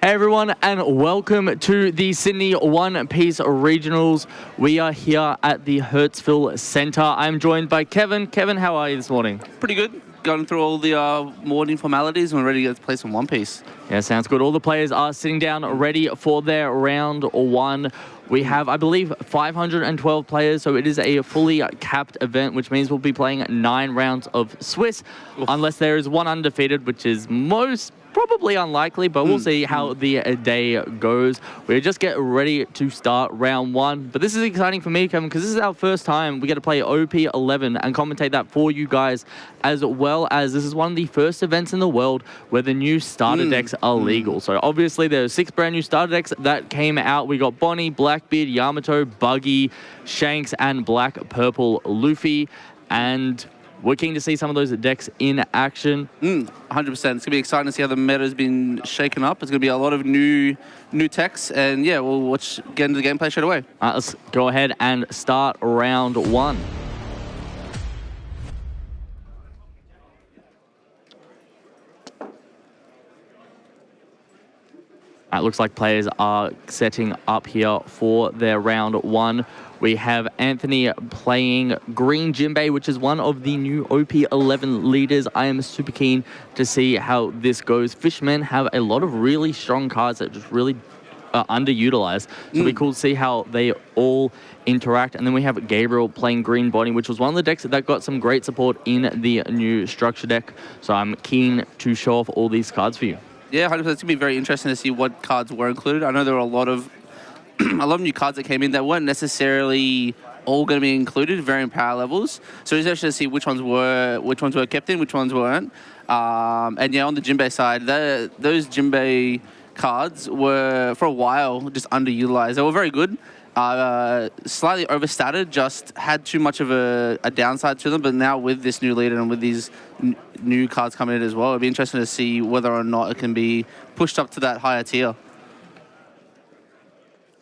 Hey everyone, and welcome to the Sydney One Piece Regionals. We are here at the Hertzville Centre. I'm joined by Kevin. Kevin, how are you this morning? Pretty good. Going through all the morning formalities and we're ready to play some One Piece. Yeah, sounds good. All the players are sitting down ready for their round one. We have, I believe, 512 players, so it is a fully capped event, which means we'll be playing 9 rounds of Swiss, unless there is one undefeated, which is probably unlikely, but we'll see how the day goes. We just get ready to start round one. But this is exciting for me, Kevin, because this is our first time we get to play OP11 and commentate that for you guys, as well as this is one of the first events in the world where the new starter decks are legal. So obviously there's 6 brand new starter decks that came out. We got Bonnie, Blackbeard, Yamato, Buggy, Shanks, and Black Purple Luffy. And we're keen to see some of those decks in action. 100%. It's going to be exciting to see how the meta's been shaken up. It's going to be a lot of new techs. And yeah, we'll get into the gameplay straight away. Let's go ahead and start round one. It looks like players are setting up here for their round one. We have Anthony playing Green Jinbei, which is one of the new OP11 leaders. I am super keen to see how this goes. Fishmen have a lot of really strong cards that just really are underutilized. So it'll be cool to see how they all interact. And then we have Gabriel playing Green Bonnie, which was one of the decks that got some great support in the new structure deck. So I'm keen to show off all these cards for you. Yeah, 100%. It's going to be very interesting to see what cards were included. I know there were a lot of new cards that came in that weren't necessarily all going to be included, varying power levels. So it's interesting to see which ones were kept in, which ones weren't. And yeah, on the Jinbei side, those Jinbei cards were for a while just underutilized. They were very good. Slightly overstated, just had too much of a downside to them. But now with this new leader and with these new cards coming in as well, it'll be interesting to see whether or not it can be pushed up to that higher tier.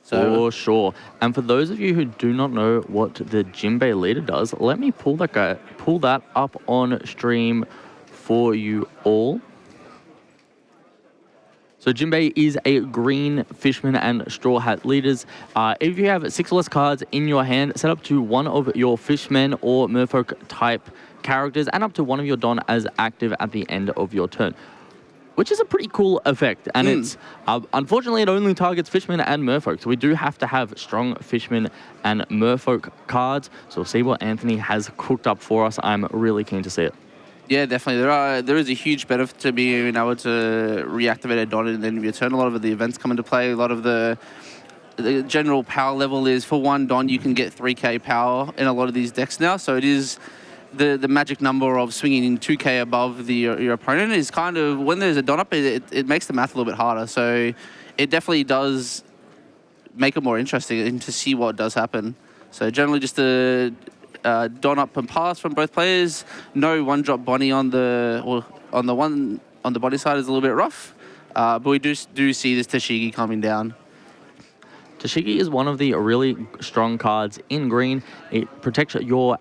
For sure. And for those of you who do not know what the Jinbei leader does, let me pull that up on stream for you all. So Jinbei is a green Fishman and Straw Hat leaders. If you have 6 or less cards in your hand, set up to one of your Fishmen or Merfolk type characters and up to one of your Don as active at the end of your turn, which is a pretty cool effect. And it's unfortunately it only targets Fishmen and Merfolk, so we do have to have strong Fishmen and Merfolk cards. So we'll see what Anthony has cooked up for us. I'm really keen to see it. Yeah, definitely. There is a huge benefit to being able to reactivate a Don at the end of your turn. A lot of the events come into play. A lot of the general power level is for one Don you can get 3k power in a lot of these decks now. So it is the magic number of swinging in 2k above your opponent is kind of, when there's a Don up, it makes the math a little bit harder. So it definitely does make it more interesting and to see what does happen. So generally just a Don up and pass from both players. No one-drop Bonnie on the body side is a little bit rough, but we do see this Tashigi coming down. Tashigi is one of the really strong cards in green. It protects your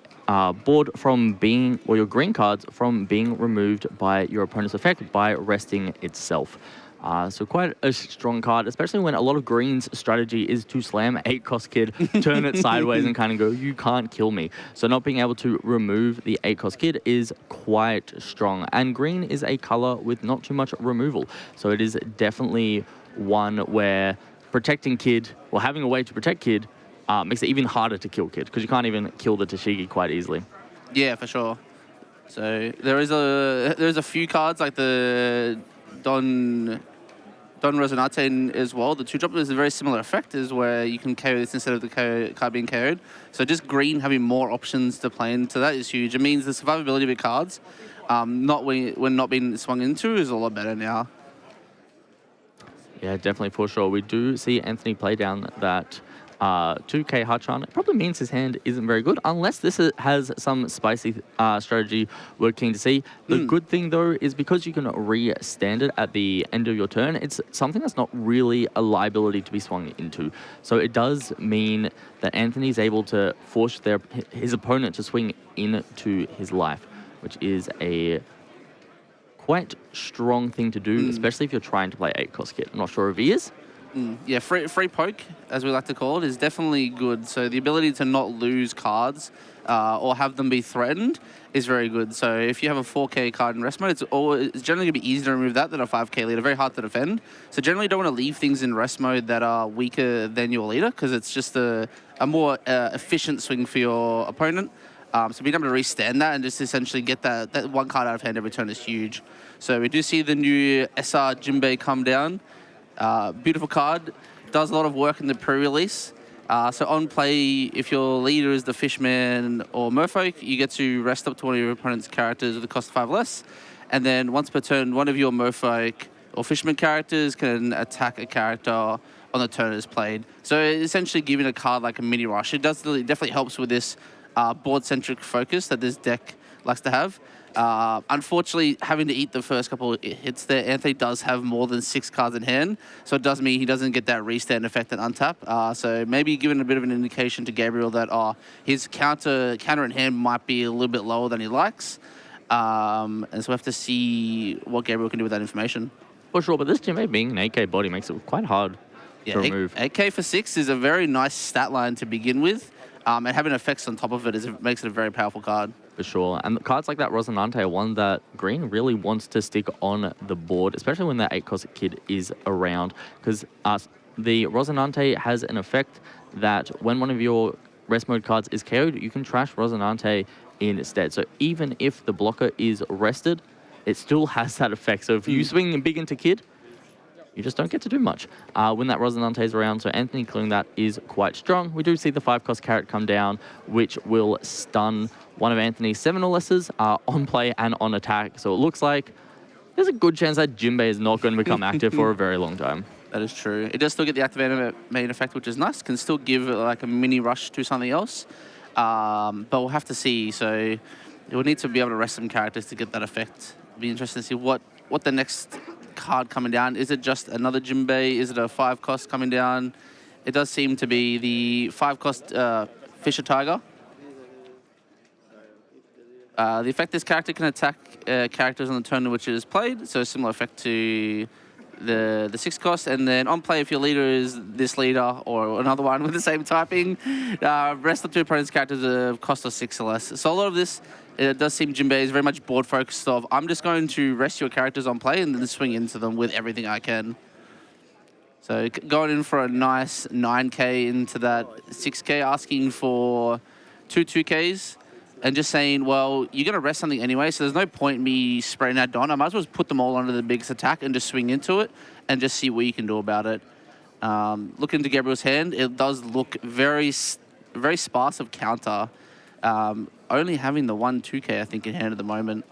board from being, or your green cards from being removed by your opponent's effect by resting itself. So quite a strong card, especially when a lot of green's strategy is to slam 8-cost kid, turn it sideways and kind of go, you can't kill me. So not being able to remove the 8-cost kid is quite strong. And green is a color with not too much removal. So it is definitely one where protecting kid, or having a way to protect kid, makes it even harder to kill kid, because you can't even kill the Tashigi quite easily. Yeah, for sure. So there's a few cards like the Don Resonate as well. The 2-drop is a very similar effect, is where you can carry this instead of the card being carried. So just green having more options to play into that is huge. It means the survivability of your cards, when not being swung into, is a lot better now. Yeah, definitely, for sure. We do see Anthony play down that 2k Hachan. It probably means his hand isn't very good, unless this has some spicy strategy we're keen to see. The good thing, though, is because you can re-stand it at the end of your turn, it's something that's not really a liability to be swung into. So it does mean that Anthony's able to force his opponent to swing into his life, which is a quite strong thing to do, especially if you're trying to play 8-cost kit. I'm not sure if he is. Yeah, free poke, as we like to call it, is definitely good. So the ability to not lose cards or have them be threatened is very good. So if you have a 4K card in rest mode, it's generally going to be easier to remove that than a 5K leader. Very hard to defend. So generally you don't want to leave things in rest mode that are weaker than your leader, because it's just a more efficient swing for your opponent. So being able to restand that and just essentially get that one card out of hand every turn is huge. So we do see the new SR Jinbei come down. Beautiful card. Does a lot of work in the pre-release. So on play, if your leader is the Fishman or Merfolk, you get to rest up to one of your opponent's characters with a cost 5 less. And then once per turn, one of your Merfolk or Fishman characters can attack a character on the turn it is played. So essentially giving a card like a mini rush. It definitely helps with this board-centric focus that this deck likes to have. Unfortunately, having to eat the first couple of hits there, Anthony does have more than 6 cards in hand, so it does mean he doesn't get that restand effect and untap. So maybe giving a bit of an indication to Gabriel that his counter in hand might be a little bit lower than he likes. And so we have to see what Gabriel can do with that information. For sure, but this Jinbei being an 8K body makes it quite hard to remove. 8K for 6 is a very nice stat line to begin with, and having effects on top of it makes it a very powerful card. For sure. And cards like that Rosinante are one that Green really wants to stick on the board, especially when that 8-cost kid is around, because the Rosinante has an effect that when one of your rest mode cards is KO'd, you can trash Rosinante instead. So even if the blocker is rested, it still has that effect. So if you swing big into kid, you just don't get to do much when that Rosinante is around. So Anthony clearing that is quite strong. We do see the 5-cost carrot come down, which will stun one of Anthony's 7 or lessers on play and on attack. So it looks like there's a good chance that Jinbei is not going to become active for a very long time. That is true. It does still get the activated main effect, which is nice. Can still give like a mini rush to something else. But we'll have to see. So you'll need to be able to rest some characters to get that effect. It'll be interesting to see what the next card coming down. Is it just another Jinbei? Is it a 5-cost coming down? It does seem to be the 5-cost Fisher Tiger. The effect this character can attack characters on the turn in which it is played, so a similar effect to the 6-cost. And then on play, if your leader is this leader or another one with the same typing, rest up to opponent's characters a cost of 6 or less. So a lot of this, it does seem Jinbei is very much board focused of, I'm just going to rest your characters on play and then swing into them with everything I can. So going in for a nice 9K into that 6K, asking for 2 2Ks. And just saying, well, you're going to rest something anyway, so there's no point me spraying that Don. I might as well just put them all under the biggest attack and just swing into it and just see what you can do about it. Looking into Gabriel's hand, it does look very, very sparse of counter. Only having the 1 2K, I think, in hand at the moment.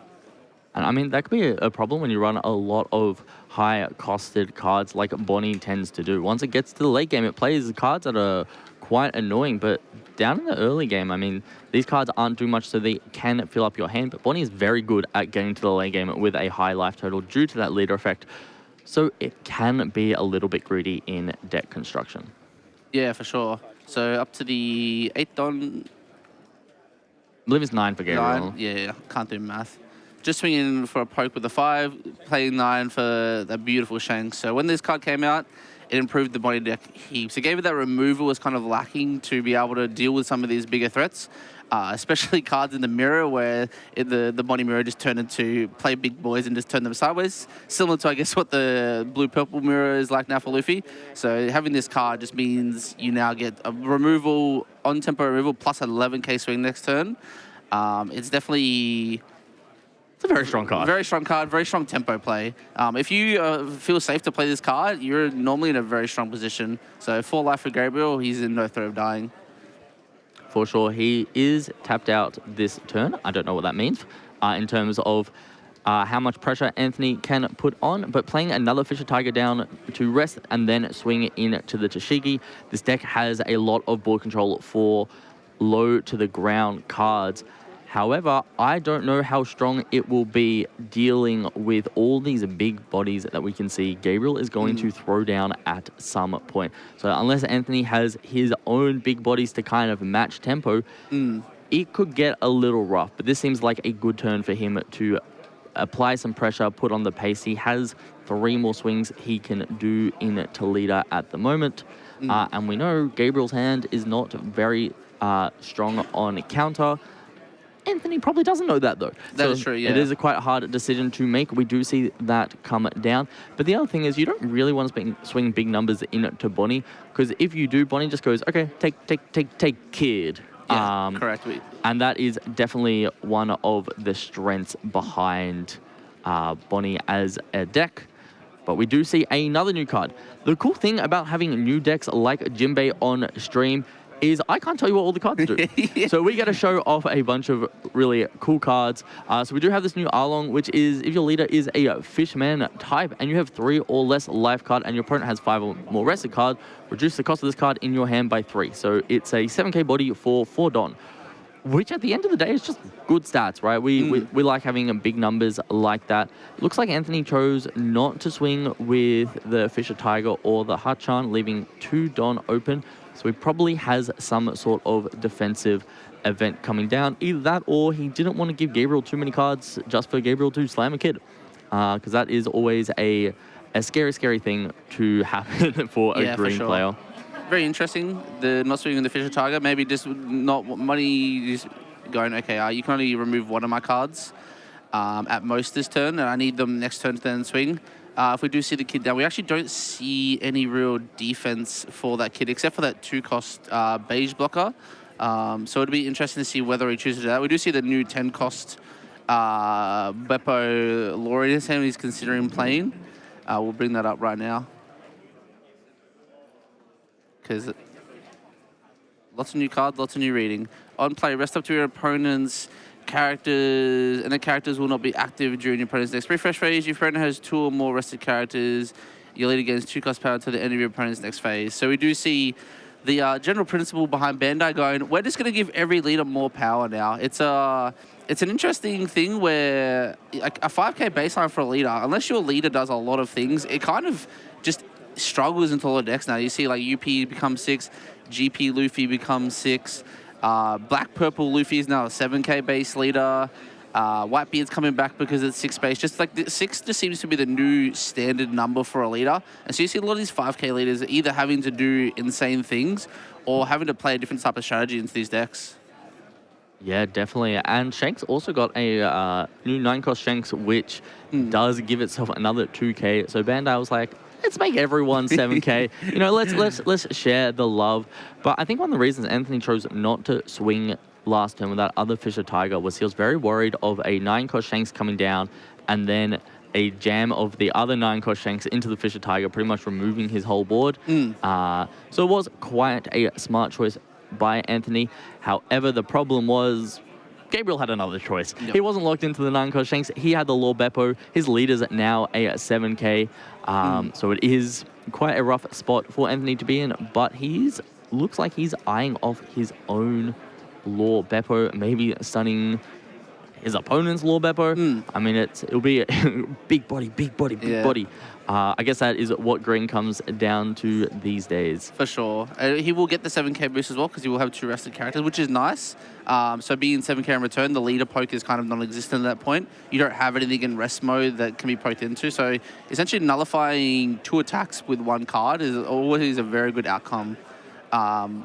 And I mean, that could be a problem when you run a lot of high-costed cards like Bonnie tends to do. Once it gets to the late game, it plays cards that are quite annoying, but down in the early game, I mean, these cards aren't doing much, so they can fill up your hand, but Bonnie is very good at getting to the late game with a high life total due to that leader effect, so it can be a little bit greedy in deck construction. Yeah, for sure. So up to the 8th Don. I believe it's 9 for Gabriel. 9, yeah, can't do math. Just swinging for a poke with the 5, playing 9 for that beautiful Shanks. So when this card came out, it improved the body deck heaps. It gave it that removal was kind of lacking to be able to deal with some of these bigger threats, especially cards in the mirror where the body mirror just turned into play big boys and just turn them sideways. Similar to, I guess, what the blue-purple mirror is like now for Luffy. So having this card just means you now get a removal, on-tempo removal, plus 11k swing next turn. It's definitely... It's a very strong card. Very strong card, very strong tempo play. If you feel safe to play this card, you're normally in a very strong position. So 4 life for Gabriel, he's in no threat of dying. For sure, he is tapped out this turn. I don't know what that means in terms of how much pressure Anthony can put on, but playing another Fisher Tiger down to rest and then swing into the Tashigi. This deck has a lot of board control for low to the ground cards. However, I don't know how strong it will be dealing with all these big bodies that we can see Gabriel is going to throw down at some point. So unless Anthony has his own big bodies to kind of match tempo, it could get a little rough. But this seems like a good turn for him to apply some pressure, put on the pace. He has 3 more swings he can do into leader at the moment. And we know Gabriel's hand is not very strong on counter. Anthony probably doesn't know that, though. That is true, yeah. It is a quite hard decision to make. We do see that come down. But the other thing is you don't really want to swing big numbers into Bonnie, because if you do, Bonnie just goes, okay, take kid. Yeah, correct. And that is definitely one of the strengths behind Bonnie as a deck. But we do see another new card. The cool thing about having new decks like Jinbei on stream is I can't tell you what all the cards do. Yeah. So we get to show off a bunch of really cool cards. So we do have this new Arlong, which is if your leader is a Fishman type and you have 3 or less life card and your opponent has 5 or more rested card, reduce the cost of this card in your hand by 3. So it's a 7k body for 4 Don, which at the end of the day is just good stats, right? We like having big numbers like that. Looks like Anthony chose not to swing with the Fisher Tiger or the Hachan, leaving 2 Don open. So he probably has some sort of defensive event coming down. Either that or he didn't want to give Gabriel too many cards just for Gabriel to slam a kid. Because that is always a scary thing to happen for a green player. Very interesting, the not swinging the Fisher Tiger. Maybe just not money, just going, okay, you can only remove 1 of my cards at most this turn, and I need them next turn to then swing. If we do see the kid down, we actually don't see any real defense for that kid, except for that 2-cost beige blocker. So it'd be interesting to see whether he chooses that. We do see the new 10-cost Beppo Laurie in his hand he's considering playing. We'll bring that up right now. Because lots of new cards, lots of new reading. On play, rest up to your opponent's characters, and the characters will not be active during your opponent's next refresh phase. Your opponent has 2 or more rested characters. Your leader gains 2 cost power until the end of your opponent's next phase. So we do see the general principle behind Bandai going, we're just going to give every leader more power now. It's an interesting thing where like a 5k baseline for a leader, unless your leader does a lot of things, it kind of just struggles into a lot of decks now. You see like UP becomes 6, GP Luffy becomes 6, Black Purple Luffy is now a 7k base leader, Whitebeard's coming back because it's 6 base. Just like the 6 just seems to be the new standard number for a leader. And so you see a lot of these 5k leaders either having to do insane things or having to play a different type of strategy into these decks. Yeah, definitely. And Shanks also got a new 9-cost Shanks, which does give itself another 2k. So Bandai was like, let's make everyone 7k. You know, let's share the love. But I think one of the reasons Anthony chose not to swing last turn with that other Fisher Tiger was he was very worried of a 9-cost Shanks coming down and then a jam of the other 9-cost Shanks into the Fisher Tiger, pretty much removing his whole board. So it was quite a smart choice by Anthony. However, the problem was Gabriel had another choice. Yep. He wasn't locked into the 9-cost Shanks. He had the Lord Beppo. His leader's now a 7k. So it is quite a rough spot for Anthony to be in, but looks like he's eyeing off his own Lord Beppo, maybe stunning his opponent's Lord Beppo. I mean, it'll be a big body. I guess that is what green comes down to these days. For sure. He will get the 7k boost as well because he will have 2 rested characters, which is nice. So being 7k in return, the leader poke is kind of non-existent at that point. You don't have anything in rest mode that can be poked into. So essentially nullifying 2 attacks with 1 card is always a very good outcome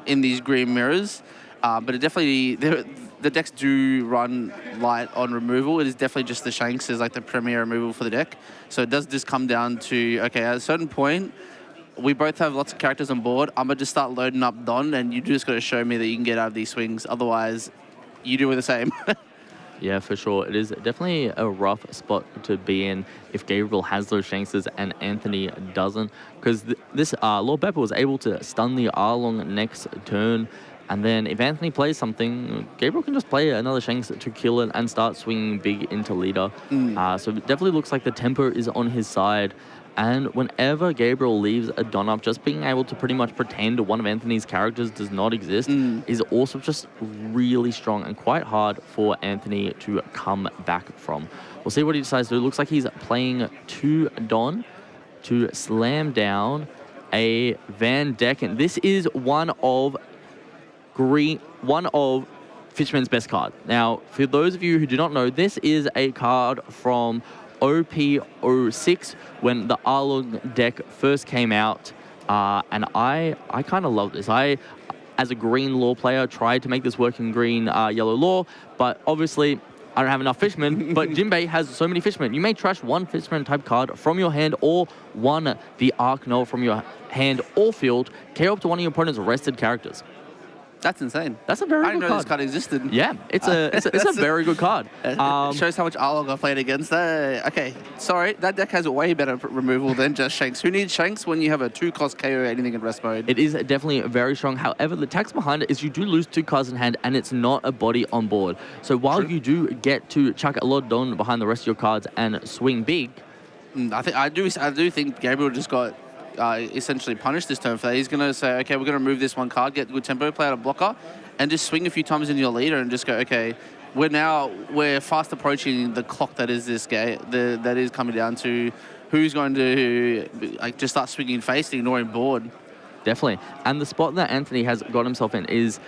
in these green mirrors. But it definitely, the decks do run light on removal. It is definitely just the Shanks is like the premier removal for the deck. So it does just come down to, okay, at a certain point, we both have lots of characters on board. I'm going to just start loading up Don, and you just got to show me that you can get out of these swings. Otherwise, you do the same. Yeah, for sure. It is definitely a rough spot to be in if Gabriel has those Shankses and Anthony doesn't. Because this Lord Beppo was able to stun the Arlong next turn. And then if Anthony plays something, Gabriel can just play another Shanks to kill it and start swinging big into leader. So it definitely looks like the tempo is on his side. And whenever Gabriel leaves a Don up, just being able to pretty much pretend one of Anthony's characters does not exist is also just really strong and quite hard for Anthony to come back from. We'll see what he decides to do. It looks like he's playing 2 Don to slam down a Van Decken. This is one of Fishman's best card. Now, for those of you who do not know, this is a card from OP06 when the Arlong deck first came out, and I kind of love this. As a green law player, tried to make this work in green yellow law, but obviously I don't have enough Fishmen, but Jinbei has so many Fishmen. You may trash one Fishman type card from your hand or one the Arc Null from your hand or field, KO up to one of your opponent's rested characters. That's insane. That's a very I good didn't know card. this card existed. Yeah, it's a very good card. It shows how much Arlong I played against. Okay, sorry, that deck has a way better removal than just Shanks. Who needs Shanks when you have a 2-cost KO anything in rest mode? It is definitely very strong. However, the tax behind it is you do lose 2 cards in hand, and it's not a body on board. So while you do get to chuck a lot of Don behind the rest of your cards and swing big, I do think Gabriel just got essentially punished this turn for that. He's going to say, okay, we're going to remove this one card, get good tempo, play out a blocker, and just swing a few times into your leader and just go, okay, we're fast approaching the clock that is this game, that is coming down to who's going to just start swinging face and ignoring board. Definitely. And the spot that Anthony has got himself in is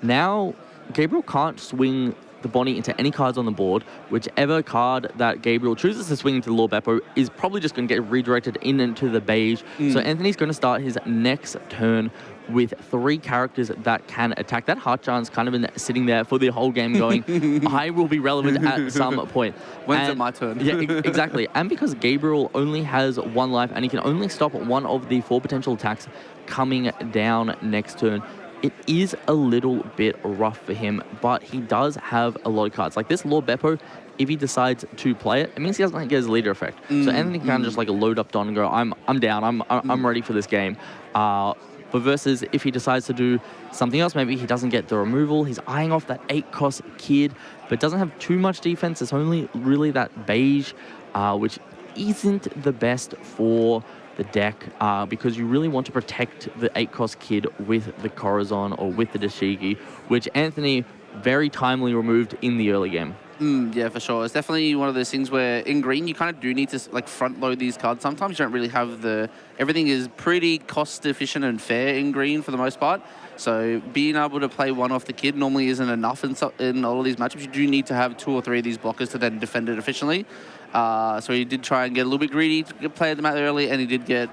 now Gabriel can't swing the Bonnie into any cards on the board. Whichever card that Gabriel chooses to swing into the Law Beppo is probably just going to get redirected into the beige. So Anthony's going to start his next turn with 3 characters that can attack. That Heartcharn's kind of been sitting there for the whole game going, I will be relevant at some point. When's it my turn? Yeah, exactly. And because Gabriel only has 1 life and he can only stop one of the 4 potential attacks coming down next turn, it is a little bit rough for him, but he does have a lot of cards. Like this Lord Beppo, if he decides to play it, it means he doesn't get his leader effect. So Anthony can kind of just like load up Don and go, I'm down, I'm ready for this game. But versus if he decides to do something else, maybe he doesn't get the removal, he's eyeing off that 8-cost kid, but doesn't have too much defense. It's only really that beige, which isn't the best for the deck, because you really want to protect the 8-cost kid with the Corazon or with the Dashiki, which Anthony very timely removed in the early game. Yeah, for sure. It's definitely one of those things where in green you kind of do need to like front load these cards. Sometimes you don't really have everything is pretty cost efficient and fair in green for the most part. So being able to play one off the kid normally isn't enough in all of these matchups. You do need to have 2 or 3 of these blockers to then defend it efficiently. So he did try and get a little bit greedy to play them out early, and he did get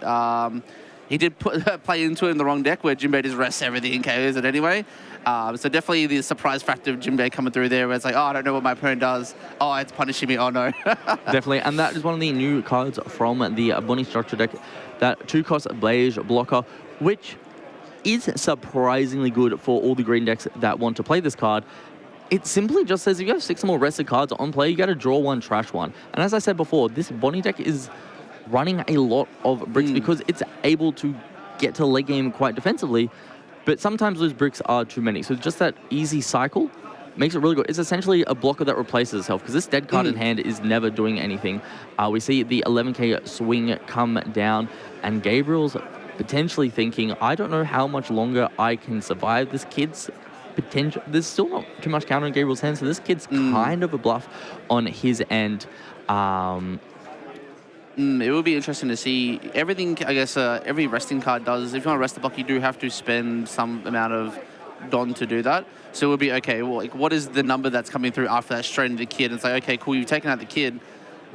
play into it in the wrong deck where Jinbei just rests everything and KOs it anyway. So definitely the surprise factor of Jinbei coming through there where it's like, oh, I don't know what my opponent does. Oh, it's punishing me. Oh, no. Definitely. And that is one of the new cards from the Bonnie structure deck, that 2-cost Beige blocker, which is surprisingly good for all the green decks that want to play this card. It simply just says if you have 6 more rested cards on play, you got to draw 1, trash 1. And as I said before, this Bonnie deck is running a lot of bricks because it's able to get to the late game quite defensively, but sometimes those bricks are too many. So just that easy cycle makes it really good. It's essentially a blocker that replaces itself because this dead card in hand is never doing anything. We see the 11k swing come down, and Gabriel's potentially thinking, I don't know how much longer I can survive this kid's potential. There's still not too much counter in Gabriel's hand, so this kid's kind of a bluff on his end. It will be interesting to see everything. I guess every resting card does. If you want to rest the block, you do have to spend some amount of Don to do that. So it will be okay. Well, like, what is the number that's coming through after that straight into the kid? It's like, okay, cool, you've taken out the kid,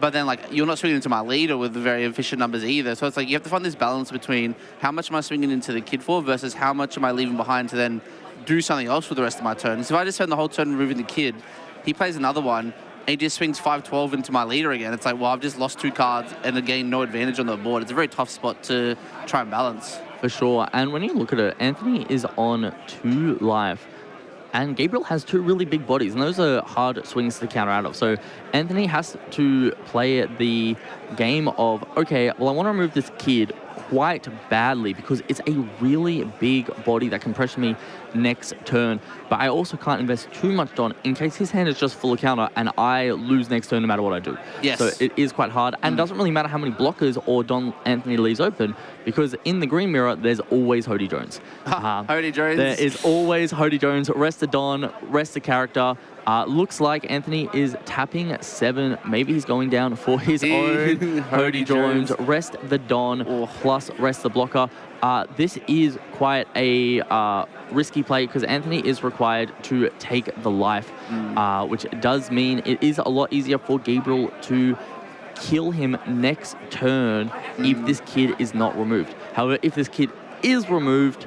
but then like you're not swinging into my leader with very efficient numbers either. So it's like you have to find this balance between how much am I swinging into the kid for versus how much am I leaving behind to then do something else for the rest of my turn. So if I just spend the whole turn removing the kid, he plays another one, and he just swings 5-12 into my leader again. It's like, well, I've just lost 2 cards and again, no advantage on the board. It's a very tough spot to try and balance. For sure. And when you look at it, Anthony is on 2 life. And Gabriel has 2 really big bodies, and those are hard swings to counter out of. So Anthony has to play the game of, okay, well, I want to remove this kid quite badly because it's a really big body that can pressure me next turn, but I also can't invest too much Don in case his hand is just full of counter and I lose next turn no matter what I do. Yes. So it is quite hard, and it doesn't really matter how many blockers or Don Anthony leaves open because in the green mirror there's always Hody Jones. Hody Jones. There is always Hody Jones. Rest the Don, rest the character. Looks like Anthony is tapping 7. Maybe he's going down for his own Hody drones. Rest the Don plus rest the blocker. This is quite a risky play because Anthony is required to take the life, which does mean it is a lot easier for Gabriel to kill him next turn if this kid is not removed. However, if this kid is removed,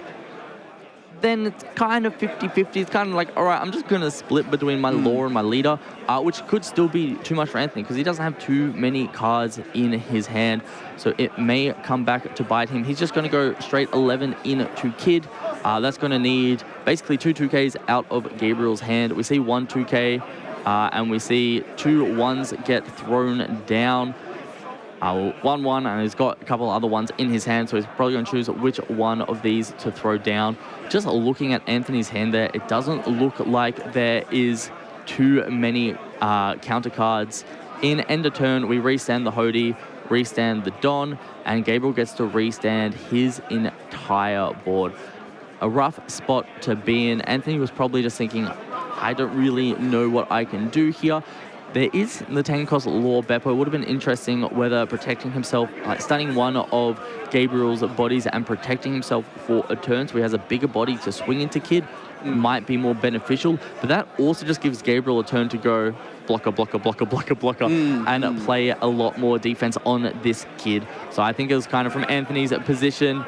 then it's kind of 50-50. It's kind of like, all right, I'm just going to split between my Law and my Leader, which could still be too much for Anthony because he doesn't have too many cards in his hand. So it may come back to bite him. He's just going to go straight 11 into Kid. That's going to need basically 2 2Ks out of Gabriel's hand. We see 1 2K, and we see 2 1s get thrown down. 1-1, and he's got a couple other ones in his hand, so he's probably going to choose which one of these to throw down. Just looking at Anthony's hand there, it doesn't look like there is too many counter cards. In end of turn, we restand the Hody, restand the Don, and Gabriel gets to restand his entire board. A rough spot to be in. Anthony was probably just thinking, I don't really know what I can do here. There is the 10-cost Law Beppo. It would have been interesting whether protecting himself, stunning one of Gabriel's bodies and protecting himself for a turn so he has a bigger body to swing into Kid might be more beneficial. But that also just gives Gabriel a turn to go blocker, blocker, blocker, blocker, blocker, and play a lot more defense on this Kid. So I think it was kind of from Anthony's position.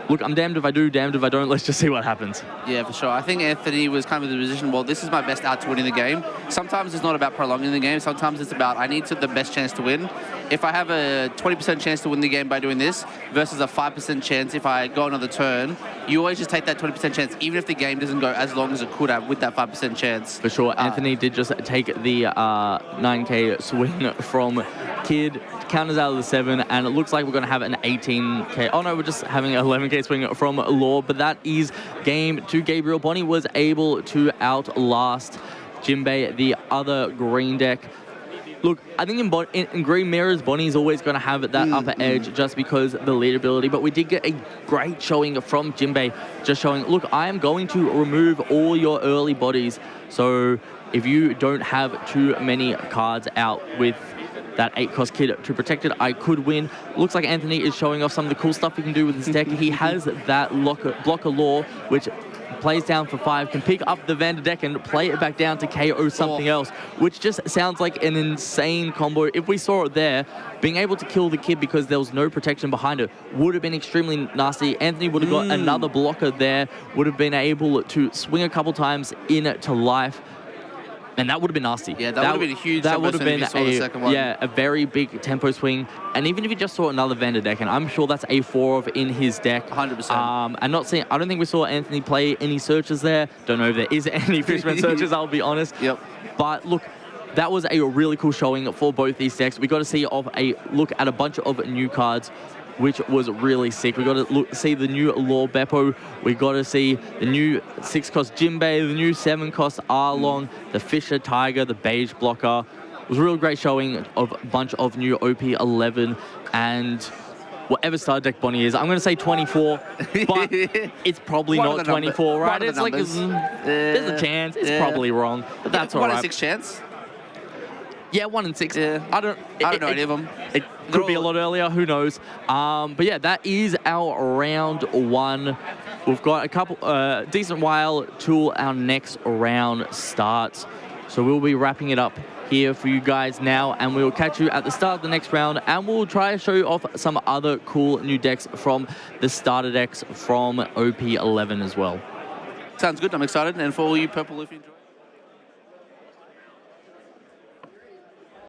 Look, I'm damned if I do, damned if I don't. Let's just see what happens. Yeah, for sure. I think Anthony was kind of in the position, well, this is my best out to winning the game. Sometimes it's not about prolonging the game. Sometimes it's about I need the best chance to win. If I have a 20% chance to win the game by doing this versus a 5% chance if I go another turn, you always just take that 20% chance, even if the game doesn't go as long as it could have with that 5% chance. For sure. Anthony did just take the 9K swing from Kid, counters out of the 7, and it looks like we're going to have an 18K. Oh no, we're just having an 11K swing from Law, but that is game 2. Gabriel Bonnie was able to outlast Jimbei, the other green deck. Look, I think in Green Mirrors, Bonnie's always going to have that upper edge just because the lead ability, but we did get a great showing from Jimbei, just showing, look, I am going to remove all your early bodies, so if you don't have too many cards out with that 8-cost Kid to protect it, I could win. Looks like Anthony is showing off some of the cool stuff he can do with his deck. He has that blocker Law, which plays down for 5, can pick up the Vander deck and play it back down to KO something else, which just sounds like an insane combo. If we saw it there, being able to kill the Kid because there was no protection behind it would have been extremely nasty. Anthony would have got another blocker there, would have been able to swing a couple times into life. And that would have been nasty. Yeah, that would have been a huge That would have been the second one. a very big tempo swing. And even if you just saw another Vander deck, and I'm sure that's a 4 of in his deck. 100%. And not seeing, I don't think we saw Anthony play any searches there. Don't know if there is any Fishman searches, I'll be honest. Yep. But look, that was a really cool showing for both these decks. We got to see a look at a bunch of new cards, which was really sick. We got to see the new Law Beppo. We got to see the new 6-cost Jimbei, the new 7-cost Arlong, the Fisher Tiger, the Beige Blocker. It was a real great showing of a bunch of new OP11 and whatever starter deck Bonnie is. I'm going to say 24, but it's probably not 24, right? It's like, there's a chance. It's probably wrong, but that's all right. 1 in 6 chance. Yeah, 1 in 6. Yeah. I don't know any of them. It could be a lot earlier, who knows. But yeah, that is our round 1. We've got a couple decent while till our next round starts. So we'll be wrapping it up here for you guys now, and we'll catch you at the start of the next round, and we'll try to show you off some other cool new decks from the starter decks from OP11 as well. Sounds good. I'm excited. And for all you Purple, if you enjoy